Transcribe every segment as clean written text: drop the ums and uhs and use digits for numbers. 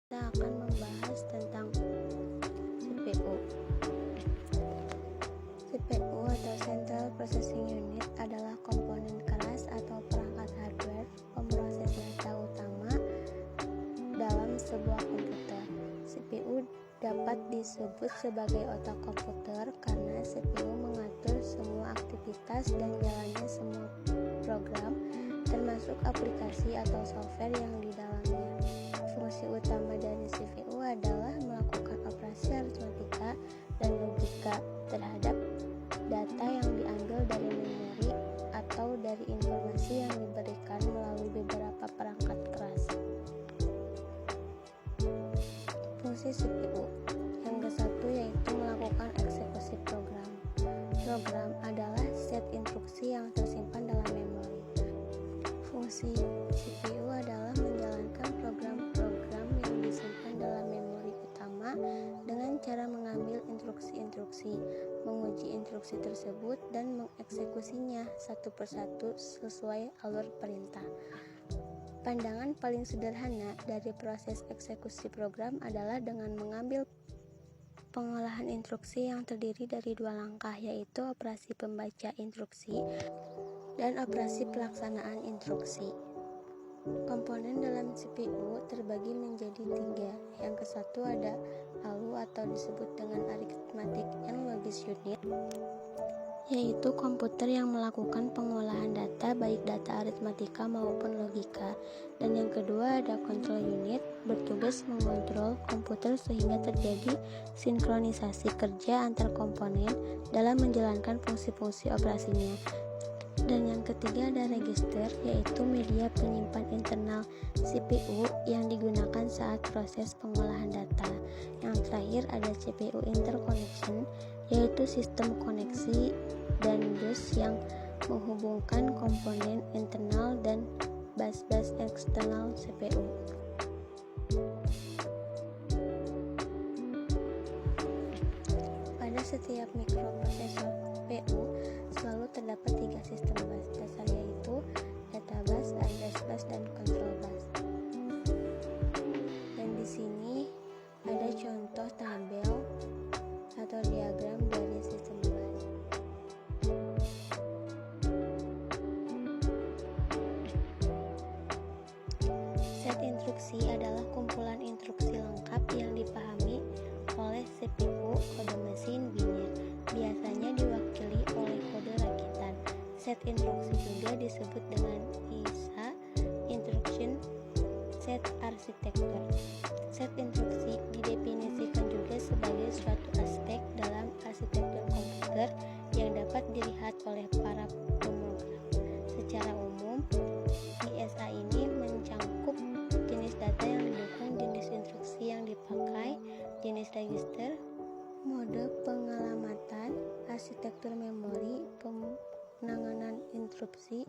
Kita akan membahas tentang CPU. CPU atau Central Processing Unit adalah komponen keras atau perangkat hardware pemroses data utama dalam sebuah komputer. CPU dapat disebut sebagai otak komputer karena CPU mengatur semua aktivitas dan jalannya semua program, termasuk aplikasi atau software yang di dalamnya. Fungsi utama dari CPU adalah melakukan operasi aritmatika dan logika terhadap data yang diambil dari memori atau dari informasi yang diberikan melalui beberapa perangkat keras. Fungsi CPU yang ke-1 yaitu melakukan eksekusi program. Program adalah set instruksi yang tersimpan dalam memori. Fungsi CPU adalah menjalankan program-program yang disimpan dalam memori utama dengan cara mengambil instruksi-instruksi, menguji instruksi tersebut, dan mengeksekusinya satu persatu sesuai alur perintah. Pandangan paling sederhana dari proses eksekusi program adalah dengan mengambil pengolahan instruksi yang terdiri dari dua langkah, yaitu operasi pembaca instruksi dan operasi pelaksanaan instruksi. Komponen dalam CPU terbagi menjadi 3. Yang ke-1 ada ALU atau disebut dengan Arithmetic and Logic Unit, yaitu komputer yang melakukan pengolahan data baik data aritmatika maupun logika. Dan yang kedua ada Control Unit, bertugas mengontrol komputer sehingga terjadi sinkronisasi kerja antar komponen dalam menjalankan fungsi-fungsi operasinya. Dan yang ketiga ada register, yaitu media penyimpan internal CPU yang digunakan saat proses pengolahan data. Yang terakhir ada CPU interconnection, yaitu sistem koneksi dan bus yang menghubungkan komponen internal dan bus-bus eksternal CPU. Pada setiap mikroprosesor CPU selalu terdapat 3 sistem bus dasar, yaitu data bus, address bus, dan control bus. Dan di sini ada contoh tabel atau diagram dari sistem bus. Set instruksi adalah kumpulan instruksi lengkap yang dipahami oleh CPU kode mesin binir, biasanya diwakili oleh kode rakitan. Set instruksi juga disebut dengan ISA, Instruction Set Architecture. Set instruksi didefinisikan juga sebagai suatu aspek dalam arsitektur komputer yang dapat dilihat oleh para pemrogram. Secara umum, ISA ini mencangkup jenis data yang didukung, jenis instruksi yang dipakai, jenis register, mode pengalamatan, arsitektur memori, penanganan interupsi,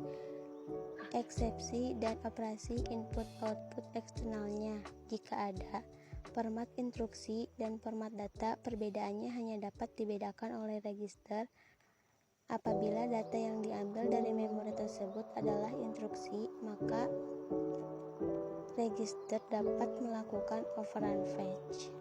eksepsi, dan operasi input-output eksternalnya jika ada. Format instruksi dan format data perbedaannya hanya dapat dibedakan oleh register. Apabila data yang diambil dari memori tersebut adalah instruksi, maka register dapat melakukan operand fetch.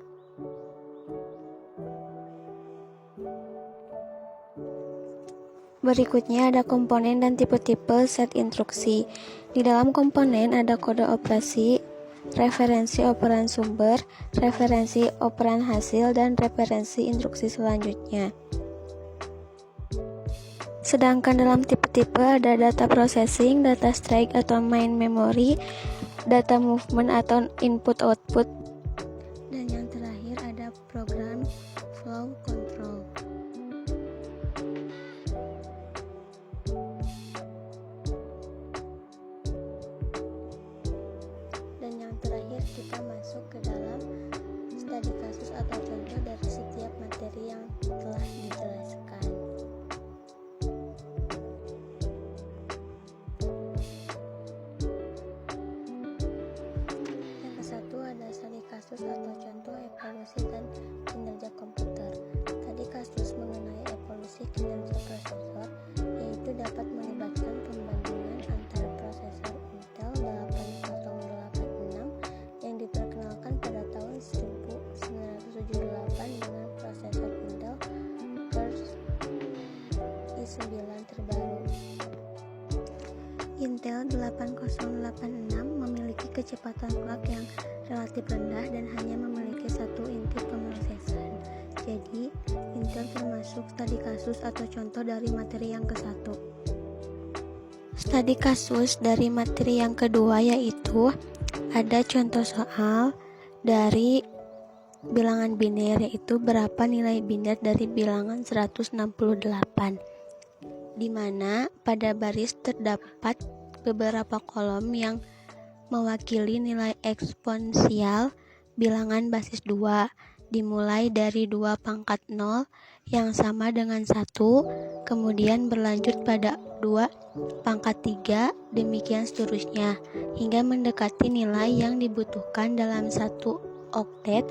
Berikutnya ada komponen dan tipe-tipe set instruksi. Di dalam komponen ada kode operasi, referensi operan sumber, referensi operan hasil, dan referensi instruksi selanjutnya. Sedangkan dalam tipe-tipe ada data processing, data strike atau main memory, data movement atau input-output, dan yang terakhir ada program flow control. Dan yang terakhir kita masuk ke dalam studi kasus atau contoh dari setiap materi yang telah dijelaskan. Yang ke-1 ada studi kasus atau contoh evolusi dan kinerja komputer. Tadi kasus mengenai evolusi kinerja prosesor, yaitu dapat melibatkan pembandingan antara prosesor Intel 8086 yang diperkenalkan pada terbaru. Intel 8086 memiliki kecepatan clock yang relatif rendah dan hanya memiliki satu inti pemrosesan. Jadi, Intel termasuk studi kasus atau contoh dari materi yang ke-1. Studi kasus dari materi yang kedua yaitu ada contoh soal dari bilangan biner, yaitu berapa nilai biner dari bilangan 168, di mana pada baris terdapat beberapa kolom yang mewakili nilai eksponensial bilangan basis 2, dimulai dari 2 pangkat 0 yang sama dengan 1, kemudian berlanjut pada 2 pangkat 3, demikian seterusnya, hingga mendekati nilai yang dibutuhkan dalam satu oktet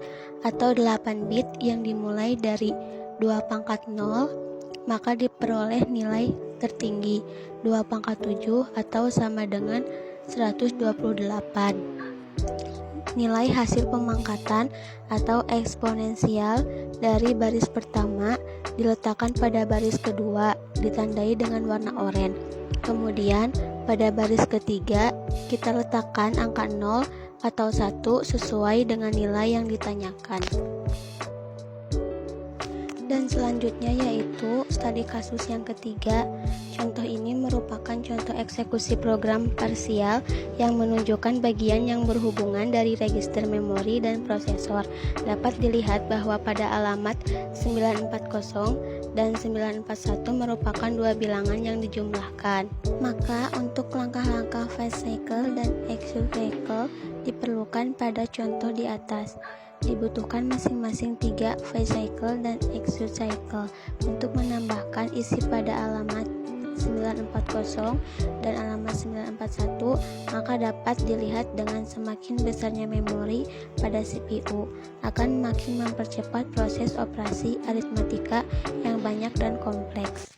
atau 8 bit yang dimulai dari 2 pangkat 0, maka diperoleh nilai tertinggi 2 pangkat 7 atau sama dengan 128. Nilai hasil pemangkatan atau eksponensial dari baris pertama diletakkan pada baris kedua, ditandai dengan warna oranye. Kemudian pada baris ketiga kita letakkan angka 0 atau 1 sesuai dengan nilai yang ditanyakan. Dan selanjutnya yaitu studi kasus yang ketiga. Contoh ini merupakan contoh eksekusi program parsial yang menunjukkan bagian yang berhubungan dari register memori dan prosesor. Dapat dilihat bahwa pada alamat 940 dan 941 merupakan dua bilangan yang dijumlahkan. Maka untuk langkah-langkah phase cycle dan execute cycle diperlukan pada contoh di atas. Dibutuhkan masing-masing 3 phase cycle dan execute cycle. Untuk menambahkan isi pada alamat 940 dan alamat 941, maka dapat dilihat dengan semakin besarnya memori pada CPU akan makin mempercepat proses operasi aritmatika yang banyak dan kompleks.